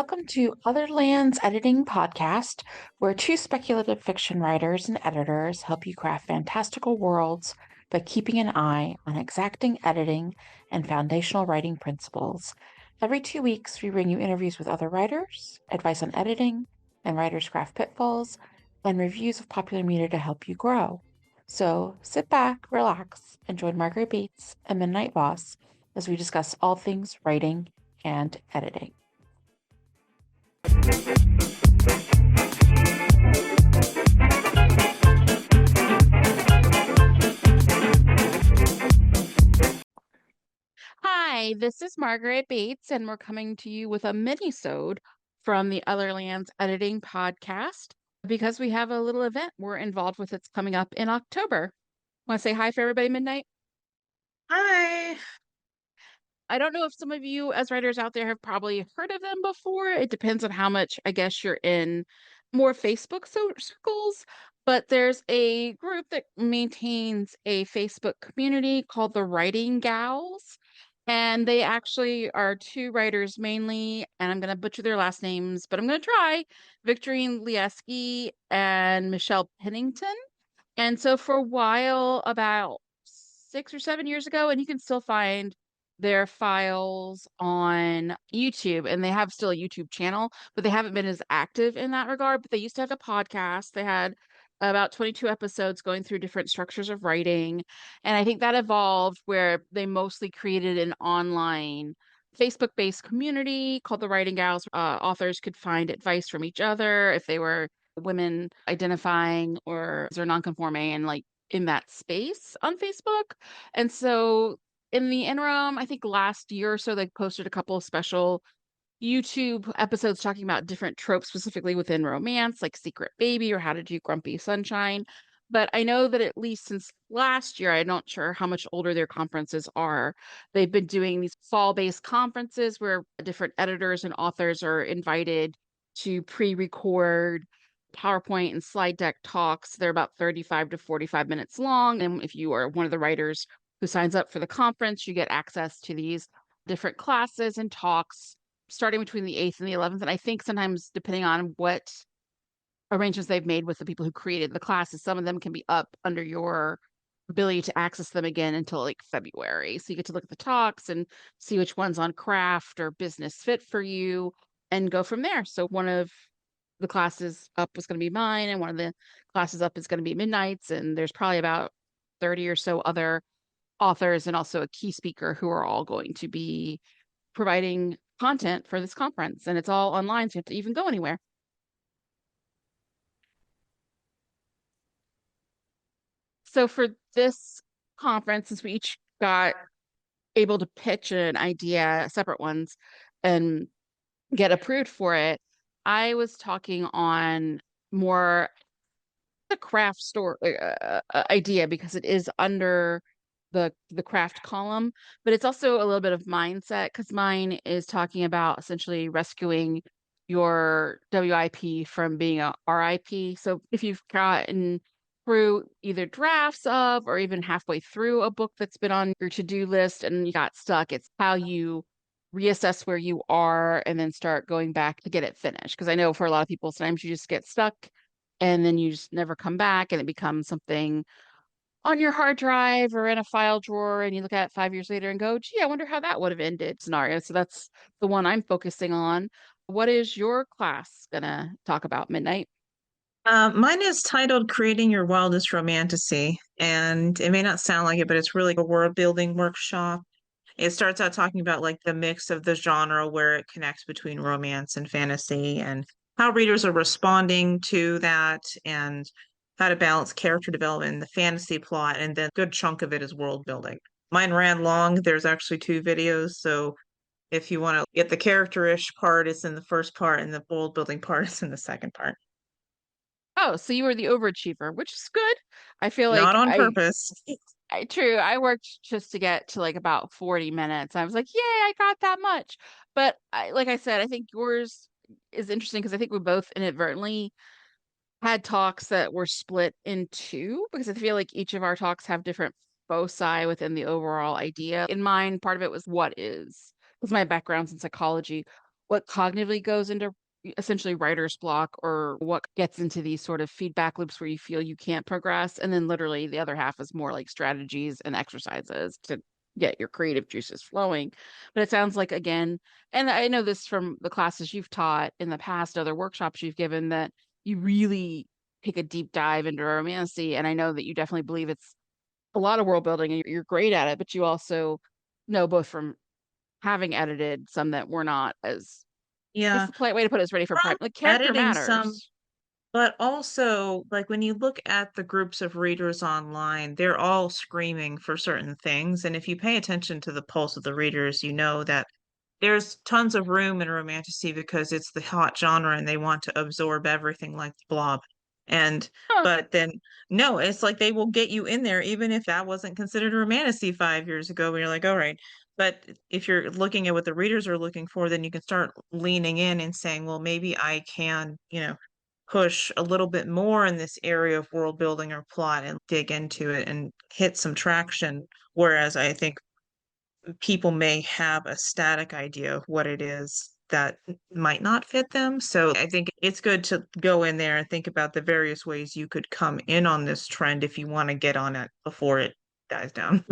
welcome to Other Lands Editing Podcast, where two speculative fiction writers and editors help you craft fantastical worlds by keeping an eye on exacting editing and foundational writing principles. Every 2 weeks, we bring you interviews with other writers, advice on editing and writers' craft pitfalls, and reviews of popular media to help you grow. So sit back, relax, and join Margaret Bates and Midnight Boss as we discuss all things writing and editing. Hi, this is Margaret Bates, and we're coming to you with a mini-sode from the Other Lands Editing Podcast because we have a little event we're involved with that's coming up in October. Want to say hi for everybody, Midnight? Hi. I don't know if some of you as writers out there have probably heard of them before. It depends on how much, I guess, you're in more Facebook circles, but there's a group that maintains a Facebook community called the Writing Gals. And they actually are two writers mainly, and I'm going to butcher their last names, but I'm going to try Victorine Lieski and Michelle Pennington. And so for a while, about 6 or 7 years ago, and you can still find their files on YouTube, and they have still a YouTube channel, but they haven't been as active in that regard. But they used to have a podcast. They had about 22 episodes going through different structures of writing. And I think that evolved where they mostly created an online Facebook-based community called the Writing Gals. Authors could find advice from each other if they were women identifying or are nonconforming and like in that space on Facebook. And so in the interim, I think last year or so, they posted a couple of special YouTube episodes talking about different tropes, specifically within romance, like Secret Baby or How to Do Grumpy Sunshine. But I know that at least since last year, I'm not sure how much older their conferences are. They've been doing these fall-based conferences where different editors and authors are invited to pre-record PowerPoint and slide deck talks. They're about 35 to 45 minutes long. And if you are one of the writers who signs up for the conference, you get access to these different classes and talks starting between the 8th and the 11th. And I think sometimes, depending on what arrangements they've made with the people who created the classes, some of them can be up under your ability to access them again until like February. So you get to look at the talks and see which one's on craft or business fit for you and go from there. So one of the classes up was going to be mine, and one of the classes up is going to be Midnight's. And there's probably about 30 or so other authors and also a key speaker who are all going to be providing content for this conference. And it's all online, so you have to even go anywhere. So for this conference, since we each got able to pitch an idea, separate ones, and get approved for it, I was talking on more the craft store idea because it is under the craft column, but it's also a little bit of mindset because mine is talking about essentially rescuing your WIP from being a RIP. So if you've gotten through either drafts of or even halfway through a book that's been on your to-do list and you got stuck, it's how you reassess where you are and then start going back to get it finished. Because I know for a lot of people, sometimes you just get stuck and then you just never come back and it becomes something on your hard drive or in a file drawer and you look at it 5 years later and go, gee, I wonder how that would have ended scenario. So that's the one I'm focusing on. What is your class gonna talk about, Midnight? Mine is titled Creating Your Wildest Romantasy, and it may not sound like it, but it's really a world building workshop. It starts out talking about like the mix of the genre where it connects between romance and fantasy and how readers are responding to that and how to balance character development and the fantasy plot. And then a good chunk of it is world building. Mine ran long. There's actually two videos. So if you want to get the character-ish part, it's in the first part, and the world building part is in the second part. Oh, so you were the overachiever, which is good. I feel Not like on I purpose. I true. I worked just to get to like about 40 minutes. I was like, yay, I got that much. But like I said, I think yours is interesting because I think we both inadvertently had talks that were split in two because I feel like each of our talks have different foci within the overall idea. In mine, part of it was what is, because my background's in psychology. what cognitively goes into essentially writer's block or what gets into these sort of feedback loops where you feel you can't progress. And then literally the other half is more like strategies and exercises to get your creative juices flowing. But it sounds like, again, and I know this from the classes you've taught in the past, other workshops you've given, that you really take a deep dive into romancy. And I know that you definitely believe it's a lot of world building and you're great at it, but you also know both from having edited some that were not as, what's Yeah. the polite way to put it, is ready for prime. From Like character editing some, matters. but also, like when you look at the groups of readers online, they're all screaming for certain things. And if you pay attention to the pulse of the readers, you know that there's tons of room in romantasy because it's the hot genre and they want to absorb everything like the blob. And Huh. but then no, it's like they will get you in there even if that wasn't considered romantasy 5 years ago. When you're like, all right. But if you're looking at what the readers are looking for, then you can start leaning in and saying, well, maybe I can, push a little bit more in this area of world building or plot and dig into it and hit some traction. Whereas I think people may have a static idea of what it is that might not fit them. So I think it's good to go in there and think about the various ways you could come in on this trend if you want to get on it before it dies down.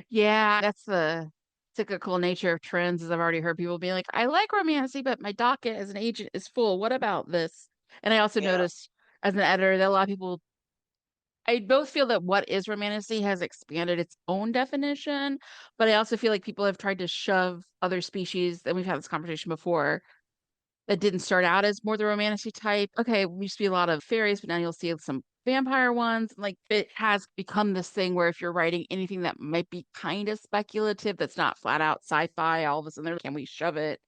Yeah, that's the cyclical nature of trends, as I've already heard people be like, I like romancy, but my docket as an agent is full. What about this? And I also Yeah. noticed as an editor that a lot of people, I both feel that what is romantasy has expanded its own definition, but I also feel like people have tried to shove other species, and we've had this conversation before, that didn't start out as more the romantasy type. Okay, we used to be a lot of fairies, but now you'll see some vampire ones. Like it has become this thing where if you're writing anything that might be kind of speculative, that's not flat out sci-fi, all of a sudden they're like, can we shove it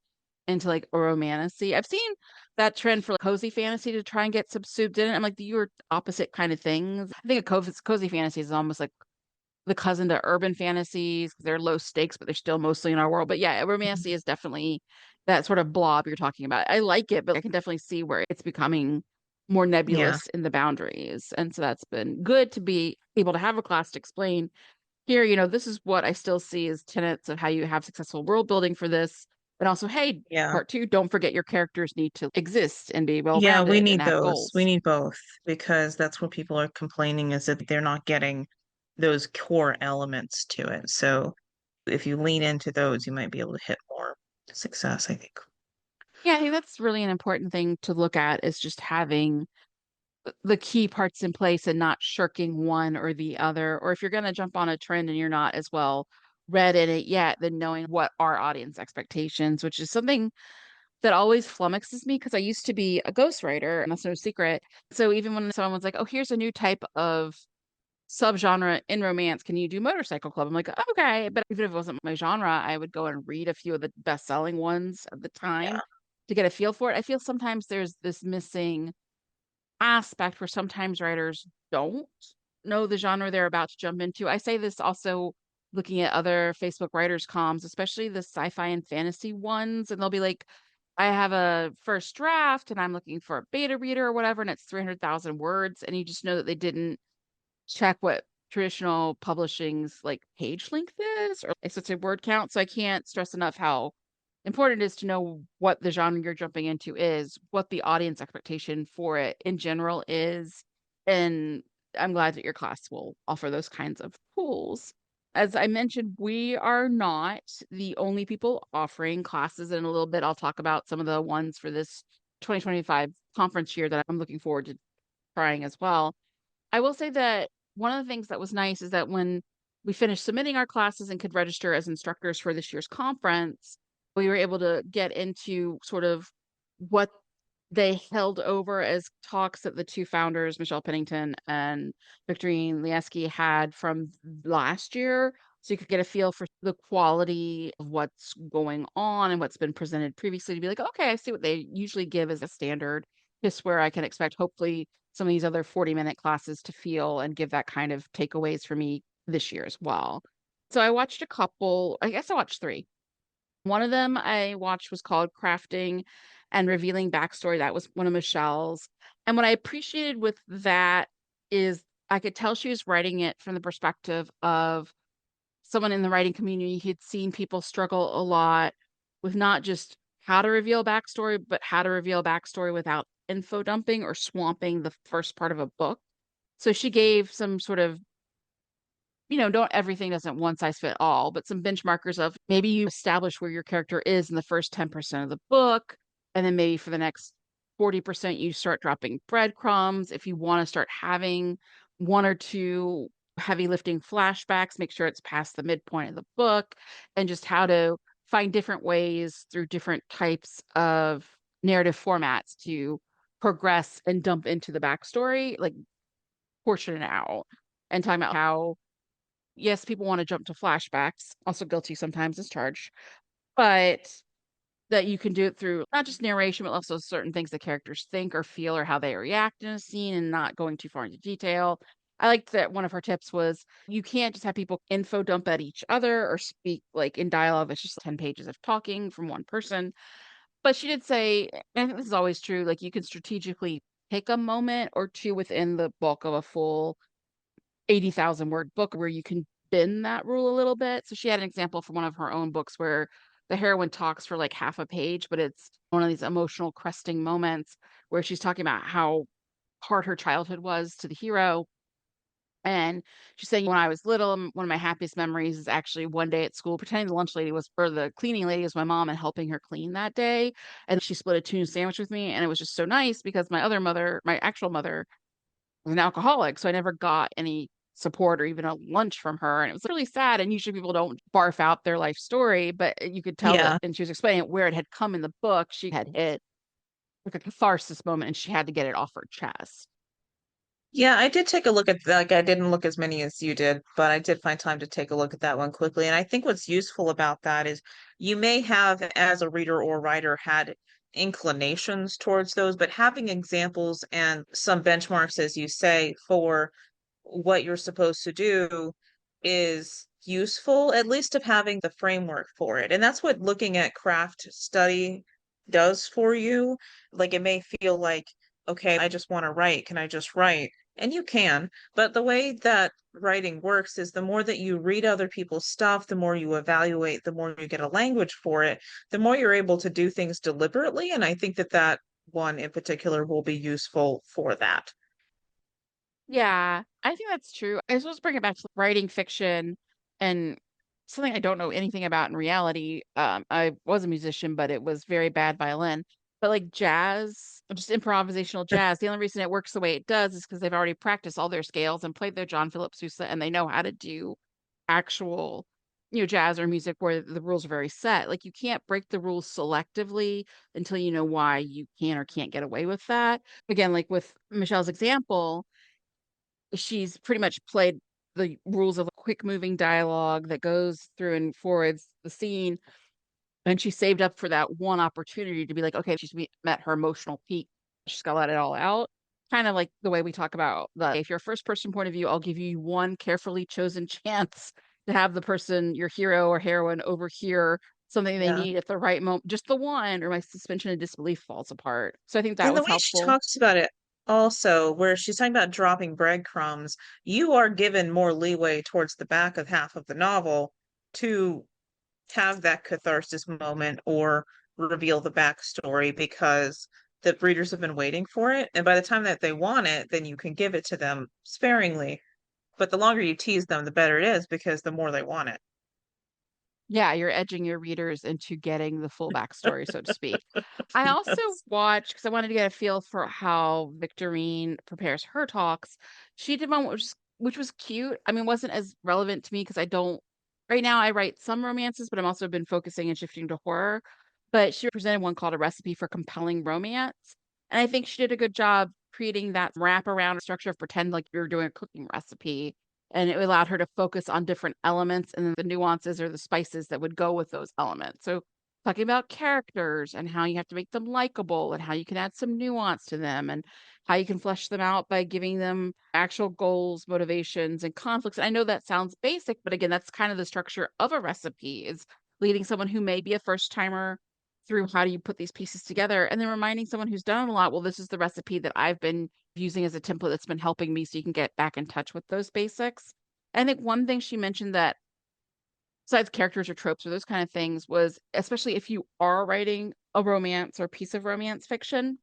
into like a romantasy? I've seen that trend for like, cozy fantasy to try and get subsumed in it. I'm like, you are opposite kind of things. I think a cozy fantasy is almost like the cousin to urban fantasies. They're low stakes, but they're still mostly in our world. But yeah, romancy is definitely that sort of blob you're talking about. I like it, but I can definitely see where it's becoming more Yeah. nebulous in the boundaries. And so that's been good to be able to have a class to explain here, this is what I still see as tenets of how you have successful world building for this. And also, hey, Yeah. part two, don't forget your characters need to exist and be well Yeah, we rounded and need have those. We goals. need both because that's what people are complaining is that they're not getting those core elements to it. So if you lean into those, you might be able to hit more success, I think. Yeah, I think that's really an important thing to look at is just having the key parts in place and not shirking one or the other. Or if you're going to jump on a trend and you're not as well read in it yet, then knowing what are audience expectations, which is something that always flummoxes me because I used to be a ghostwriter, and that's no secret. So even when someone was like, "Oh, here's a new type of subgenre in romance, can you do Motorcycle Club?" I'm like, "Okay," but even if it wasn't my genre, I would go and read a few of the best-selling ones at the time Yeah. to get a feel for it. I feel sometimes there's this missing aspect where sometimes writers don't know the genre they're about to jump into. I say this also looking at other Facebook writers comms, especially the sci-fi and fantasy ones, and they'll be like, I have a first draft and I'm looking for a beta reader or whatever, and it's 300,000 words, and you just know that they didn't check what traditional publishing's like page length is or it's such a word count. So I can't stress enough how important it is to know what the genre you're jumping into is, what the audience expectation for it in general is. And I'm glad that your class will offer those kinds of tools. As I mentioned, we are not the only people offering classes. In a little bit, I'll talk about some of the ones for this 2025 conference year that I'm looking forward to trying as well. I will say that one of the things that was nice is that when we finished submitting our classes and could register as instructors for this year's conference, we were able to get into sort of what they held over as talks that the two founders, Michelle Pennington and Victorine Lieski, had from last year. So you could get a feel for the quality of what's going on and what's been presented previously to be like, okay, I see what they usually give as a standard. Just where I can expect, hopefully, some of these other 40-minute classes to feel and give that kind of takeaways for me this year as well. So I watched a couple, I guess I watched three. One of them I watched was called Crafting and Revealing Backstory. That was one of Michelle's. And what I appreciated with that is I could tell she was writing it from the perspective of someone in the writing community who'd seen people struggle a lot with not just how to reveal backstory, but how to reveal backstory without info dumping or swamping the first part of a book. So she gave some sort of, don't everything doesn't one size fit all, but some benchmarkers of maybe you establish where your character is in the first 10% of the book, and then maybe for the next 40%, you start dropping breadcrumbs. If you want to start having one or two heavy lifting flashbacks, make sure it's past the midpoint of the book, and just how to find different ways through different types of narrative formats to progress and dump into the backstory, like portion it out and talking about how yes, people want to jump to flashbacks, also guilty sometimes as charged, but that you can do it through not just narration, but also certain things the characters think or feel or how they react in a scene and not going too far into detail. I liked that one of her tips was you can't just have people info dump at each other or speak like in dialogue. It's just 10 pages of talking from one person. But she did say, and I think this is always true, like you can strategically pick a moment or two within the bulk of a full 80,000 word book where you can bend that rule a little bit. So she had an example from one of her own books where the heroine talks for like half a page, but it's one of these emotional cresting moments where she's talking about how hard her childhood was to the hero. And she's saying, when I was little, one of my happiest memories is actually one day at school, pretending the lunch lady was, or the cleaning lady was my mom and helping her clean that day. And she split a tuna sandwich with me. And it was just so nice because my other mother, my actual mother, was an alcoholic, so I never got any support or even a lunch from her, and it was really sad. And usually people don't barf out their life story, but you could tell that, Yeah. and she was explaining it where it had come in the book. She had hit like a catharsis moment, and she had to get it off her chest. Yeah, I did take a look at like I didn't look as many as you did, but I did find time to take a look at that one quickly. And I think what's useful about that is you may have, as a reader or writer, had inclinations towards those, but having examples and some benchmarks, as you say, for what you're supposed to do is useful, at least of having the framework for it. And that's what looking at craft study does for you. Like it may feel like, okay, I just want to write. Can I just write? And you can, but the way that writing works is the more that you read other people's stuff, the more you evaluate, the more you get a language for it, the more you're able to do things deliberately. And I think that that one in particular will be useful for that. Yeah, I think that's true. I suppose bring it back to writing fiction and something I don't know anything about in reality. I was a musician, but it was very bad violin. But like jazz, just improvisational jazz, the only reason it works the way it does is because they've already practiced all their scales and played their John Philip Sousa, and they know how to do actual, jazz or music where the rules are very set. Like you can't break the rules selectively until you know why you can or can't get away with that. Again, like with Michelle's example, she's pretty much played the rules of quick moving dialogue that goes through and forwards the scene. And she saved up for that one opportunity to be like, okay, she's met her emotional peak. She's got to let it all out. Kind of like the way we talk about the, if you're a first person point of view, I'll give you one carefully chosen chance to have the person, your hero or heroine, overhear something they Yeah. need at the right moment, just the one, or my suspension of disbelief falls apart. So I think that And the was way she helpful. talks about it also, where she's talking about dropping breadcrumbs, you are given more leeway towards the back of half of the novel to have that catharsis moment or reveal the backstory because the readers have been waiting for it. And by the time that they want it, then you can give it to them sparingly. But the longer you tease them, the better it is because the more they want it. Yeah, you're edging your readers into getting the full backstory, so to speak. I also Yes. watched because I wanted to get a feel for how Victorine prepares her talks. She did one which was cute. I mean, wasn't as relevant to me because I don't right now I write some romances, but I'm also been focusing and shifting to horror. But she presented one called A Recipe for Compelling Romance. And I think she did a good job creating that wraparound structure of pretend like you're doing a cooking recipe, and it allowed her to focus on different elements and the nuances or the spices that would go with those elements. So talking about characters and how you have to make them likable and how you can add some nuance to them and how you can flesh them out by giving them actual goals, motivations, and conflicts. And I know that sounds basic, but again, that's kind of the structure of a recipe is leading someone who may be a first timer through how do you put these pieces together and then reminding someone who's done a lot, well, this is the recipe that I've been using as a template that's been helping me so you can get back in touch with those basics. I think one thing she mentioned that besides characters or tropes or those kind of things, was especially if you are writing a romance or piece of romance fiction,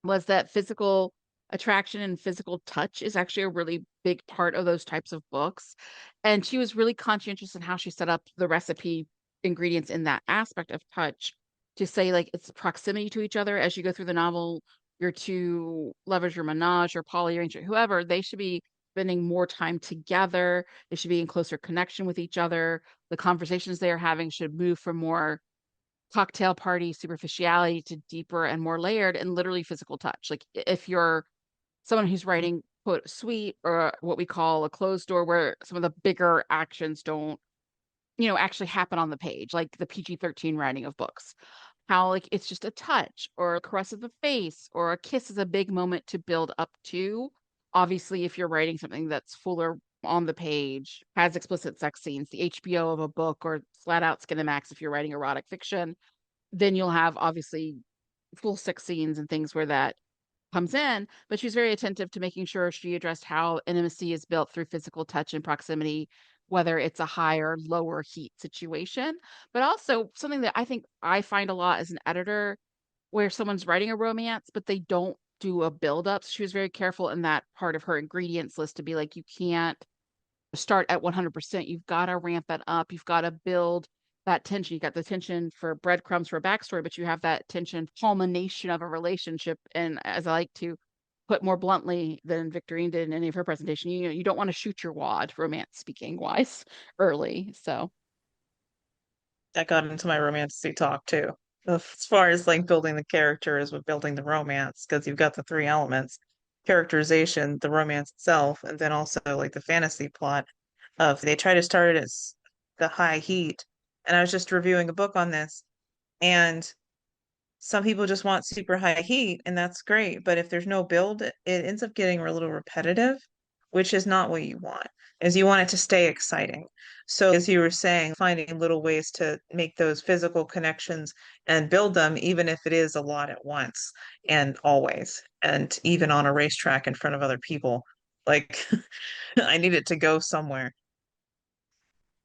was that physical attraction and physical touch is actually a really big part of those types of books. And she was really conscientious in how she set up the recipe ingredients in that aspect of touch to say, like, it's proximity to each other as you go through the novel. Your two lovers, your menage, your polyarrangement, whoever, they should be spending more time together. They should be in closer connection with each other. The conversations they are having should move from more cocktail party superficiality to deeper and more layered and literally physical touch. Like if you're someone who's writing quote sweet or what we call a closed door where some of the bigger actions don't, actually happen on the page, like the PG-13 writing of books. How like it's just a touch or a caress of the face or a kiss is a big moment to build up to. Obviously, if you're writing something that's fuller on the page, has explicit sex scenes, the HBO of a book or flat out Skinemax if you're writing erotic fiction, then you'll have obviously full sex scenes and things where that comes in, but she's very attentive to making sure she addressed how intimacy is built through physical touch and proximity, whether it's a higher, lower heat situation. But also something that I think I find a lot as an editor where someone's writing a romance, but they don't do a build up. So she was very careful in that part of her ingredients list to be like, you can't start at 100%. You've got to ramp it up. You've got to build that tension. You got the tension for breadcrumbs for a backstory, but you have that tension culmination of a relationship. And as I like to put more bluntly than Victorine did in any of her presentation, you don't want to shoot your wad, romance speaking wise, early. So That got into my romantic talk too. As far as like building the characters with building the romance, because you've got the three elements, characterization, the romance itself, and then also like the fantasy plot of they try to start it as the high heat. And I was just reviewing a book on this, and some people just want super high heat, and that's great. But if there's no build, it ends up getting a little repetitive, which is not what you want, is you want it to stay exciting. So as you were saying, finding little ways to make those physical connections and build them, even if it is a lot at once and always, and even on a racetrack in front of other people. Like I need it to go somewhere.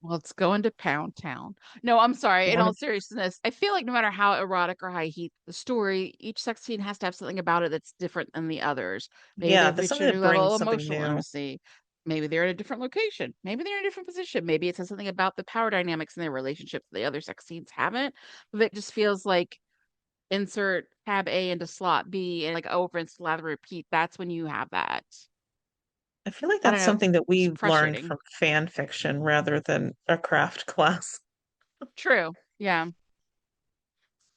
well, it's going to Pound Town. No, I'm sorry. In all seriousness, I feel like no matter how erotic or high heat the story, each sex scene has to have something about it that's different than the others. Maybe Yeah, they've there's reached a something new that level brings of something emotional new. intimacy. Maybe they're in a different location. Maybe they're in a different position. Maybe it says something about the power dynamics in their relationship that the other sex scenes haven't. But it just feels like insert tab A into slot B and like over and slather repeat. That's when you have that. I feel like I don't that's know. something that It's we've learned frustrating. from fan fiction rather than a craft class. True. Yeah.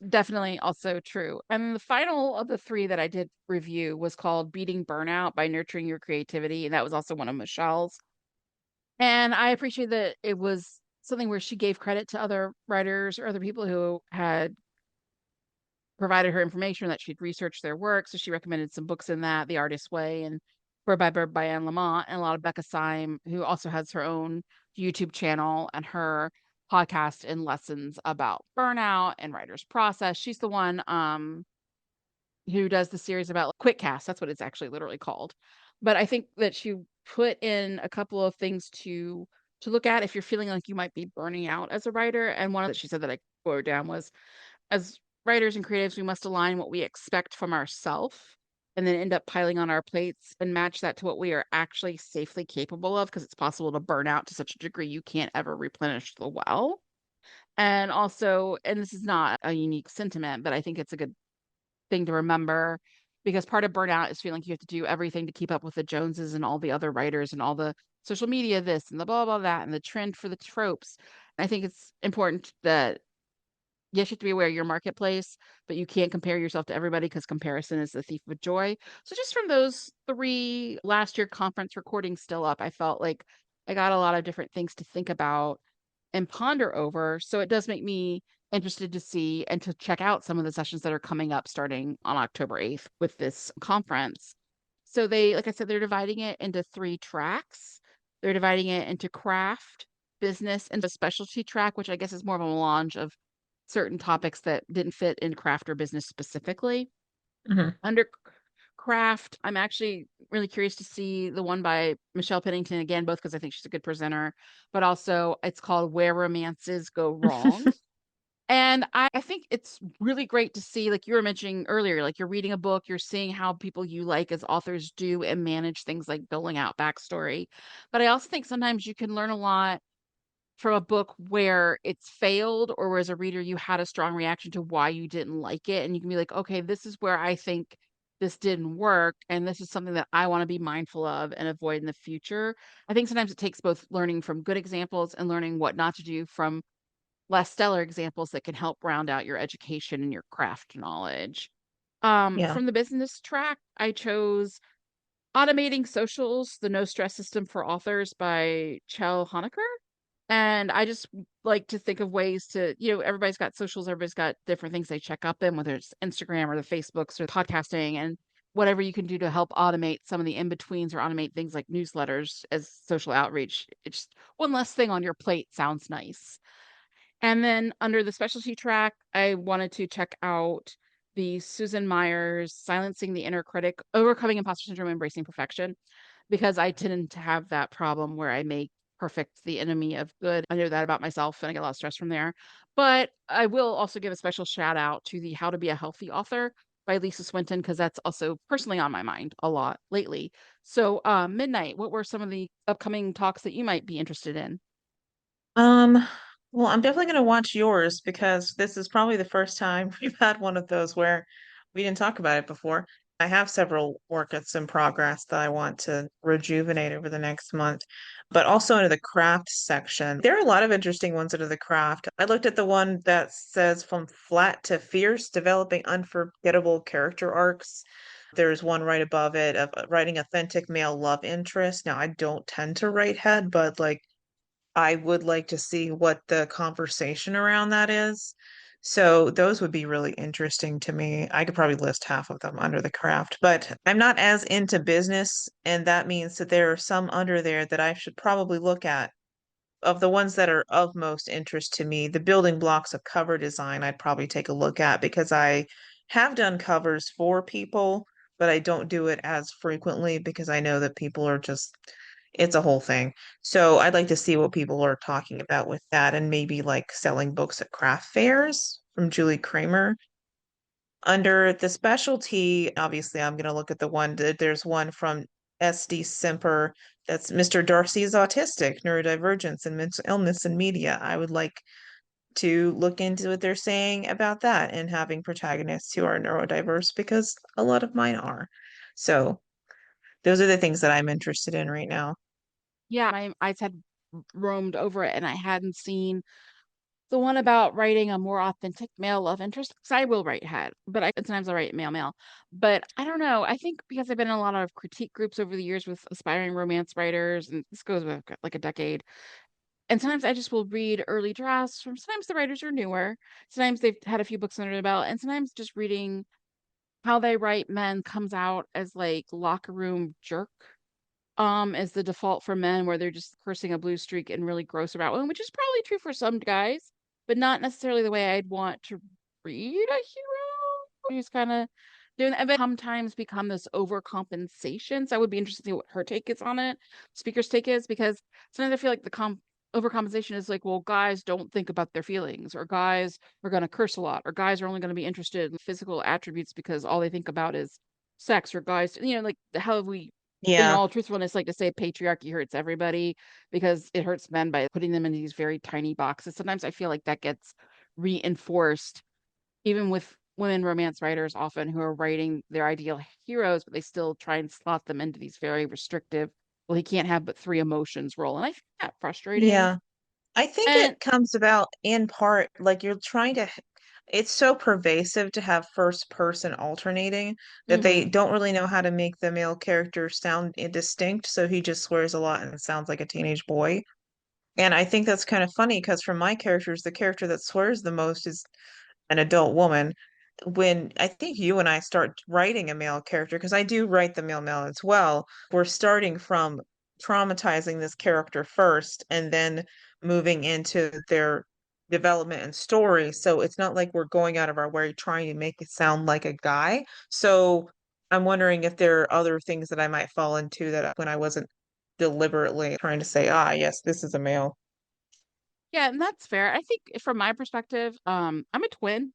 Definitely also true. And the final of the three that I did review was called Beating Burnout by Nurturing Your Creativity. And that was also one of Michelle's. And I appreciate that it was something where she gave credit to other writers or other people who had provided her information that she'd researched their work. So she recommended some books in that, The Artist's Way and Bird by Anne Lamott, and a lot of Becca Syme, who also has her own YouTube channel and her podcast and lessons about burnout and writer's process. She's the one who does the series about quick cast. That's what it's actually literally called. But I think that she put in a couple of things to look at if you're feeling like you might be burning out as a writer. And one that she said that I wrote down was, as writers and creatives, we must align what we expect from ourselves and then end up piling on our plates and match that to what we are actually safely capable of, because it's possible to burn out to such a degree you can't ever replenish the well. And also, and this is not a unique sentiment, but I think it's a good thing to remember, because part of burnout is feeling like you have to do everything to keep up with the Joneses and all the other writers and all the social media this and the blah blah that and the trend for the tropes. I think it's important that yes, you have to be aware of your marketplace, but you can't compare yourself to everybody because comparison is the thief of joy. So just from those three last year conference recordings still up, I felt like I got a lot of different things to think about and ponder over. So it does make me interested to see and to check out some of the sessions that are coming up starting on October 8th with this conference. So they, like I said, they're dividing it into three tracks. They're dividing it into craft, business, and a specialty track, which I guess is more of a melange of certain topics that didn't fit in craft or business specifically. Mhm. Under craft, I'm actually really curious to see the one by Michelle Pennington again, both because I think she's a good presenter, but also it's called Where Romances Go Wrong. And I think it's really great to see, like you were mentioning earlier, like you're reading a book, you're seeing how people you like as authors do and manage things like building out backstory. But I also think sometimes you can learn a lot from a book where it's failed or where as a reader you had a strong reaction to why you didn't like it. And you can be like, okay, this is where I think this didn't work. And this is something that I want to be mindful of and avoid in the future. I think sometimes it takes both learning from good examples and learning what not to do from less stellar examples that can help round out your education and your craft knowledge. Yeah. From the business track, I chose Automating Socials, the No Stress System for Authors by Chell Honaker. And I just like to think of ways to, everybody's got socials, everybody's got different things they check up in, whether it's Instagram or the Facebooks or podcasting, and whatever you can do to help automate some of the in betweens or automate things like newsletters as social outreach. It's just one less thing on your plate sounds nice. And then under the specialty track, I wanted to check out the Susan Myers Silencing the Inner Critic, Overcoming Imposter Syndrome, Embracing Perfection, because I tend to have that problem where I make perfect the enemy of good. I know that about myself and I get a lot of stress from there. But I will also give a special shout out to the How to Be a Healthy Author by Lisa Swinton, because that's also personally on my mind a lot lately. So, Midnight, what were some of the upcoming talks that you might be interested in? Um, well, I'm definitely going to watch yours because this is probably the first time we've had one of those where we didn't talk about it before. I have several workouts in progress that I want to rejuvenate over the next month, but also into the craft section. There are a lot of interesting ones under the craft. I looked at the one that says From Flat to Fierce, Developing Unforgettable Character Arcs. There's one right above it of writing authentic male love interest. Now, I don't tend to write head, but like I would like to see what the conversation around that is. So those would be really interesting to me. I could probably list half of them under the craft, but I'm not as into business, and that means that there are some under there that I should probably look at. Of the ones that are of most interest to me, the building blocks of cover design, I'd probably take a look at because I have done covers for people, but I don't do it as frequently because I know that people are just, it's a whole thing. So I'd like to see what people are talking about with that and maybe like selling books at craft fairs from Julie Kramer. Under the specialty, obviously, I'm going to look at the one that there's one from SD Semper that's Mr. Darcy's Autistic, Neurodivergence, and Mental Illness in Media. I would like to look into what they're saying about that and having protagonists who are neurodiverse because a lot of mine are. So those are the things that I'm interested in right now. Yeah, my eyes had roamed over it and I hadn't seen the one about writing a more authentic male love interest. Because I will write head, but sometimes I write male male. But I don't know. I think because I've been in a lot of critique groups over the years with aspiring romance writers, and this goes back like a decade. And sometimes I just will read early drafts from sometimes the writers are newer. Sometimes they've had a few books under their belt, and sometimes just reading how they write men comes out as like locker room jerk is the default for men where they're just cursing a blue streak and really gross about women, which is probably true for some guys, but not necessarily the way I'd want to read a hero who's kind of doing that. But sometimes become this overcompensation. So I would be interested to see what her take is on it, speaker's take is, because sometimes I feel like the overcompensation is like, well, guys don't think about their feelings, or guys are going to curse a lot, or guys are only going to be interested in physical attributes because all they think about is sex, or guys, like how have we in Yeah. all truthfulness, like to say patriarchy hurts everybody because it hurts men by putting them in these very tiny boxes. Sometimes I feel like that gets reinforced, even with women romance writers often who are writing their ideal heroes, but they still try and slot them into these very restrictive, well, he can't have but three emotions role. And I find that frustrating. Yeah. I think And it comes about in part like you're trying to, it's so pervasive to have first person alternating that they mhm. don't really know how to make the male character sound distinct. So he just swears a lot and sounds like a teenage boy. And I think that's kind of funny because for my characters, the character that swears the most is an adult woman. When I think you and I start writing a male character, because I do write the male as well, we're starting from traumatizing this character first and then moving into their development and story. So it's not like we're going out of our way trying to make it sound like a guy. So I'm wondering if there are other things that I might fall into that when I wasn't deliberately trying to say, ah, yes, this is a male. Yeah, and that's fair. I think from my perspective, I'm a twin,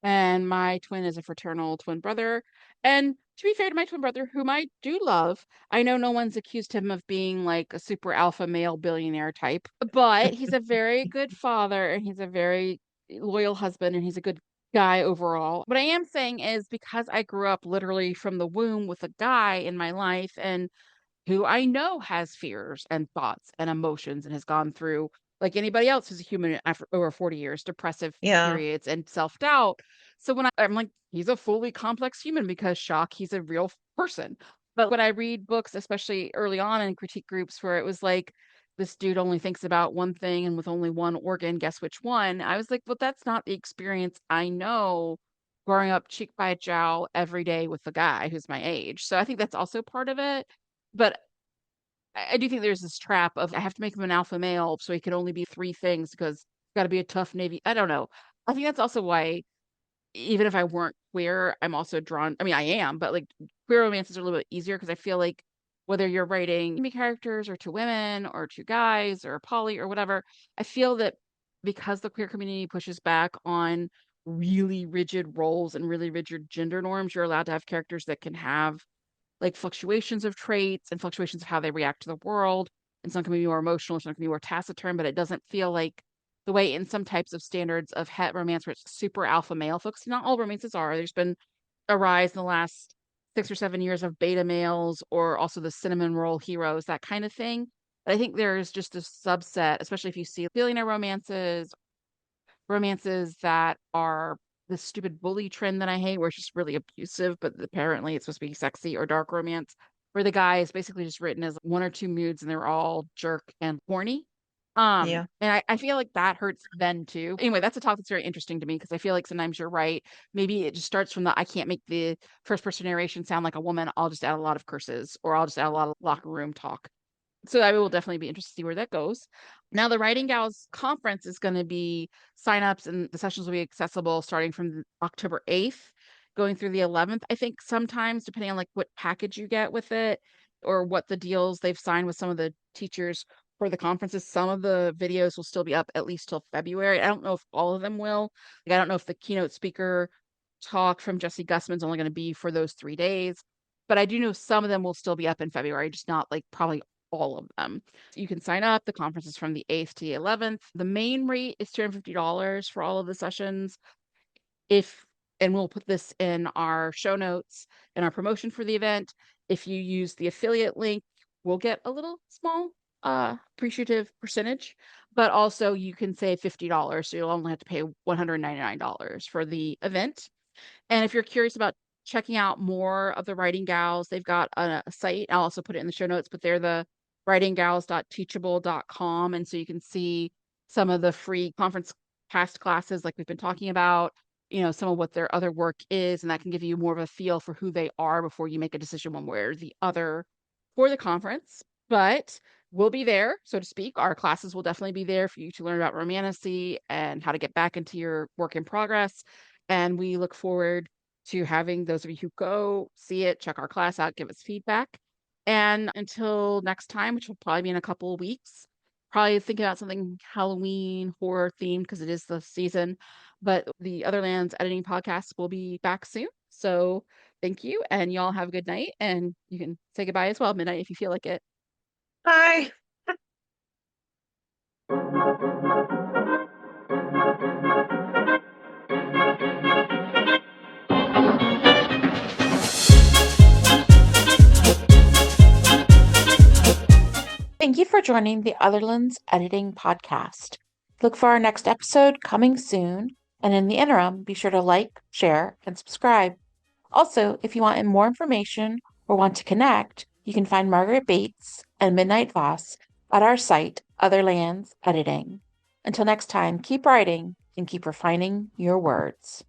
and my twin is a fraternal twin brother. And to be fair to my twin brother, whom I do love, I know no one's accused him of being like a super alpha male billionaire type, but he's a very good father and he's a very loyal husband and he's a good guy overall. What I am saying is because I grew up literally from the womb with a guy in my life and who I know has fears and thoughts and emotions and has gone through, like anybody else who's a human after over 40 years, depressive Yeah, periods and self-doubt. So when I'm like, he's a fully complex human because shock, he's a real person. But when I read books, especially early on in critique groups, where it was like, this dude only thinks about one thing and with only one organ, guess which one? I was like, well, that's not the experience I know growing up cheek by jowl every day with the guy who's my age. So I think that's also part of it. But I do think there's this trap of I have to make him an alpha male so he can only be three things because he's got to be a tough Navy. I don't know. I think that's also why, even if I weren't queer, I'm also drawn. I mean, I am, but like queer romances are a little bit easier because I feel like whether you're writing me characters or two women or two guys or poly or whatever, I feel that because the queer community pushes back on really rigid roles and really rigid gender norms, you're allowed to have characters that can have like fluctuations of traits and fluctuations of how they react to the world. And some can be more emotional, some can be more taciturn, but it doesn't feel like the way in some types of standards of het romance where it's super alpha male focused. Not all romances are. There's been a rise in the last 6 or 7 years of beta males or also the cinnamon roll heroes, that kind of thing. But I think there's just a subset, especially if you see billionaire romances that are the stupid bully trend that I hate, where it's just really abusive, but apparently it's supposed to be sexy, or dark romance, where the guy is basically just written as one or two moods and they're all jerk and horny. yeah. And I feel like that hurts then too. Anyway, that's a talk that's very interesting to me because I feel like sometimes you're right. Maybe it just starts from the I can't make the first person narration sound like a woman. I'll just add a lot of curses or I'll just add a lot of locker room talk. So I will definitely be interested to see where that goes. Now, the Writing Gals conference is going to be signups and the sessions will be accessible starting from October 8th, going through the 11th. I think sometimes, depending on like what package you get with it or what the deals they've signed with some of the teachers for the conferences, some of the videos will still be up at least till February. I don't know if all of them will. Like, I don't know if the keynote speaker talk from Jesse Gussman's only going to be for those 3 days. But I do know some of them will still be up in February, just not like probably all of them. You can sign up. The conference is from the 8th to the 11th. The main rate is $250 for all of the sessions. If, and we'll put this in our show notes in our promotion for the event. If you use the affiliate link, we'll get a little small appreciative percentage, but also you can save $50. So you'll only have to pay $199 for the event. And if you're curious about checking out more of the Writing Gals, they've got a site. I'll also put it in the show notes, but they're the writinggals.teachable.com. And so you can see some of the free conference past classes like we've been talking about, some of what their other work is, and that can give you more of a feel for who they are before you make a decision one way or the other for the conference. But we'll be there, so to speak. Our classes will definitely be there for you to learn about romantasy and how to get back into your work in progress. And we look forward to having those of you who go see it, check our class out, give us feedback. And until next time, which will probably be in a couple of weeks, probably think about something Halloween horror themed because it is the season. But the Otherlands editing podcast will be back soon. So thank you. And y'all have a good night. And you can say goodbye as well, midnight, if you feel like it. Hi. Thank you for joining the Otherlands Editing Podcast. Look for our next episode coming soon, and in the interim, be sure to like, share, and subscribe. Also, if you want more information or want to connect, you can find Margaret Bates and Midnight Voss at our site, Otherlands Editing. Until next time, keep writing and keep refining your words.